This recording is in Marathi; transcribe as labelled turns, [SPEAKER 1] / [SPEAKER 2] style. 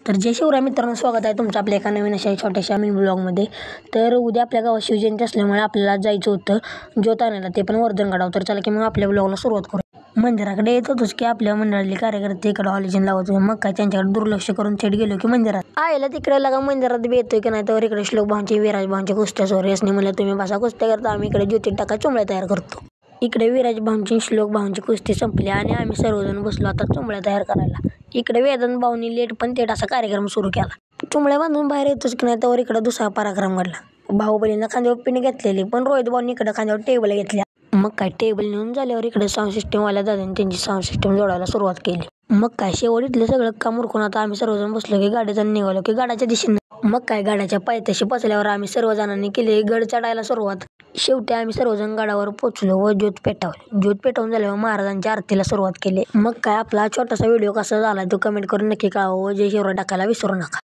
[SPEAKER 1] तर जय शिवराय मित्रांनो, स्वागत आहे तुमचं आपल्या एका नवीन अशा छोट्याशा मिनी ब्लॉगमध्ये। तर उद्या आपल्या गावात शिवजयंती असल्यामुळे आपल्याला जायचं होतं ज्योत आणायला, ते पण वर्धनगडावर। तर चला की मग आपल्या ब्लॉगला सुरुवात करू। मंदिराकडे येत होतोच की आपल्या मंडळातले कार्यकर्ते इकडे हॉलिजन लावत होते, मग काय त्यांच्याकडे दुर्लक्ष करून थेट गेलो की मंदिरात। आयला तिकडे लगा मंदिरात बी येतोय की नाही, तर इकडे श्लोक भाऊंचे विराज भाऊंचे कुस्त्या सोर यासने म्हणलं तुम्ही बसा कुस्त्या करता, आम्ही इकडे ज्योती टाका चुंबळ्या तयार करतो। इकडे विराज भाऊंची श्लोक भाऊंची कुस्ती संपली आणि आम्ही सर्वजण बसलो आता चुंबळ्या तयार करायला। इकडे वेदांत भाऊंनी लेट पण थेट असा कार्यक्रम सुरू केला। चुंबळ्या बांधून बाहेर येतोच की नाही, तर इकडे दुसरा पराक्रम घडला। बाहुबलीनं खांद्यावर पिन घेतलेली, पण रोहित भाऊंनी इकडे खांद्यावर टेबल घेतल्या। मग काय टेबल नेऊन झाल्यावर इकडे साऊंड सिस्टम वाल्या दादांनी त्यांची साऊंड सिस्टम जोडायला सुरुवात केली। मग काय शेवट इथलं सगळं काम उरकून आता आम्ही सर्वजण बसलो की गाडीचा निघालो की गाडाच्या दिशेने। मग काय गाड्याच्या पायथ्याशी पोचल्यावर आम्ही सर्वजणांनी केली गड चढायला सुरुवात। शेवटी आम्ही सर्वजण गडावर पोचलो व ज्योत पेटवली। ज्योत पेटवून झाल्यावर महाराजांच्या आरतीला सुरुवात केली। मग काय आपला छोटासा व्हिडिओ कसा झाला तो कमेंट करून नक्की कळवा व जय शिवराय टाकायला विसरू नका।